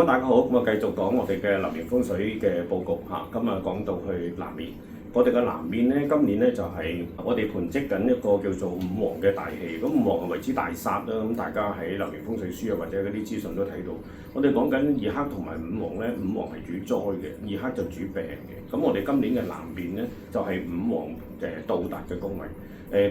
大家好，繼續講我哋嘅流年風水嘅佈局嚇。今日講到去南面，我哋嘅南面咧，今年咧就係我哋盤積緊一個叫做五黃嘅大氣。咁五黃係為之大煞啦。咁大家喺流年風水書啊或者嗰啲資訊都睇到，我哋講緊二黑同埋五黃咧，五黃係主災嘅，二黑就主病嘅。咁我哋今年嘅南面咧就係五黃到達嘅宮位。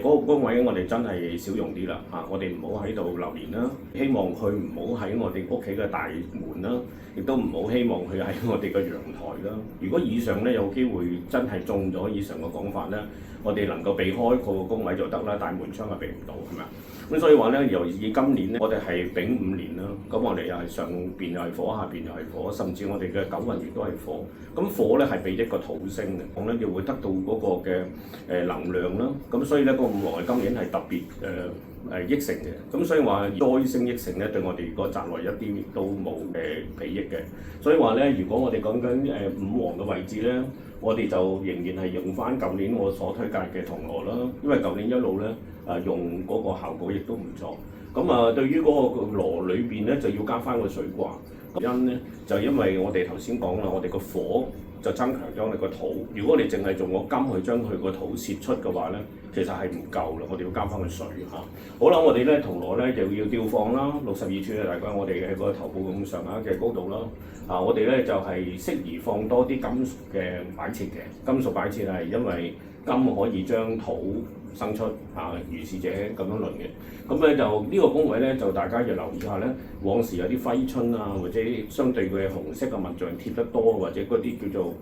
嗰個宮位我哋真係少用啲啦嚇，我哋唔好喺度流年啦，希望佢唔好喺我哋屋企嘅大門啦，亦都唔好希望佢喺我哋嘅陽台啦。如果以上咧有機會真係中咗以上嘅講法咧，我哋能夠避開個宮位就得啦，大門窗係避唔到，係咪啊？咁所以話咧，由以今年咧，我哋係丙午年啦，咁我哋又係上邊又係火，下邊又係火，甚至我哋嘅九運月都係火。咁火咧係俾一個土星嘅，咁咧就會得到嗰個嘅能量啦。咁所以咧個五黃係今年係特別益成嘅。咁所以話災星益成咧，對我哋個宅內一啲都冇裨益嘅。所以話咧，如果我哋講緊五黃嘅位置咧，我哋就仍然係用翻舊年我所推介嘅銅鑼啦，因為舊年一路咧用嗰個效果亦都唔錯。咁對於嗰個鑼裏邊咧就要加翻個水卦。因咧就因為我哋頭先講啦，我哋個火就增強咗我哋個土。如果你淨係用個金去將佢個土泄出嘅話咧，其實係唔夠啦。我哋要加翻個水嚇。好啦，我哋咧銅鑼咧就要吊放啦，62寸嘅大概我哋喺個頭部咁上下嘅高度啦。我哋咧就係適宜放多啲金屬嘅擺設嘅。金屬擺設係因為金可以將土生出如是者咁樣論嘅。咁咧就呢個宮位咧就大家要留意下咧，往時有啲揮春啊，或者相對嘅紅色嘅物象貼得多，或者嗰啲叫做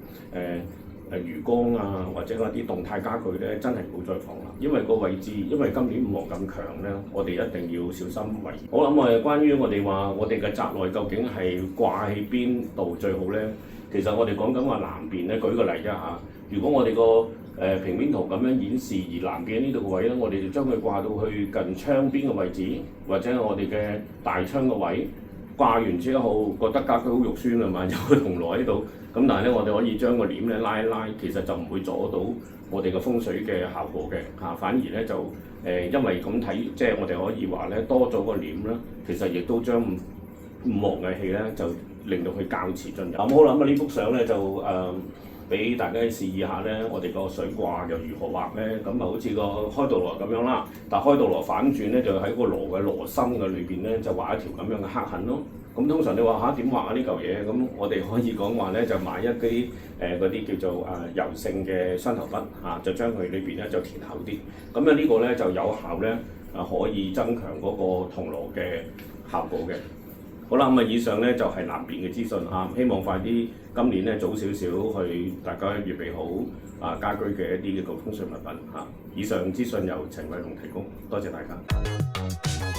魚缸啊，或者嗰啲動態家具咧，真係唔好再放啦。因為個位置，因為今年五黃咁強咧，我哋一定要小心為。好啦，咁關於我哋話我哋嘅宅內究竟係掛喺邊度最好咧？其實我哋講緊話南邊咧，舉個例啫嚇。如果我哋個平面圖咁樣顯示，而南邊呢度嘅位咧，我哋就將佢掛到去近窗邊嘅位置，或者我哋嘅大窗嘅位。掛完之後覺得家居好肉酸啊嘛，有個銅鑼喺度，咁但係咧我哋可以將個簾咧拉一拉，其實就唔會阻到我哋嘅風水嘅效果嘅嚇，反而咧就因為咁睇，即係我哋可以話咧多咗個簾啦，其實亦都將五黃嘅氣咧就令到佢較遲進入。咁好啦，咁呢幅相咧就俾大家試意下咧，我哋個水卦又如何畫咧？咁好似個開道羅咁樣啦，但開道羅反轉咧，就喺個羅嘅羅心嘅裏邊咧，就畫一條咁樣嘅黑痕咯。咁通常你話點畫啊呢嚿嘢？咁我哋可以講話咧，就買一啲嗰啲叫做柔性嘅雙頭筆就將佢裏邊咧就填厚啲。咁呢個咧就有效咧可以增強嗰個銅鑼嘅效果嘅。好啦，以上咧就係南邊嘅資訊希望快啲今年咧早少少去大家預備好家居嘅一啲嘅風水物品以上資訊由陳偉龍提供，多謝大家。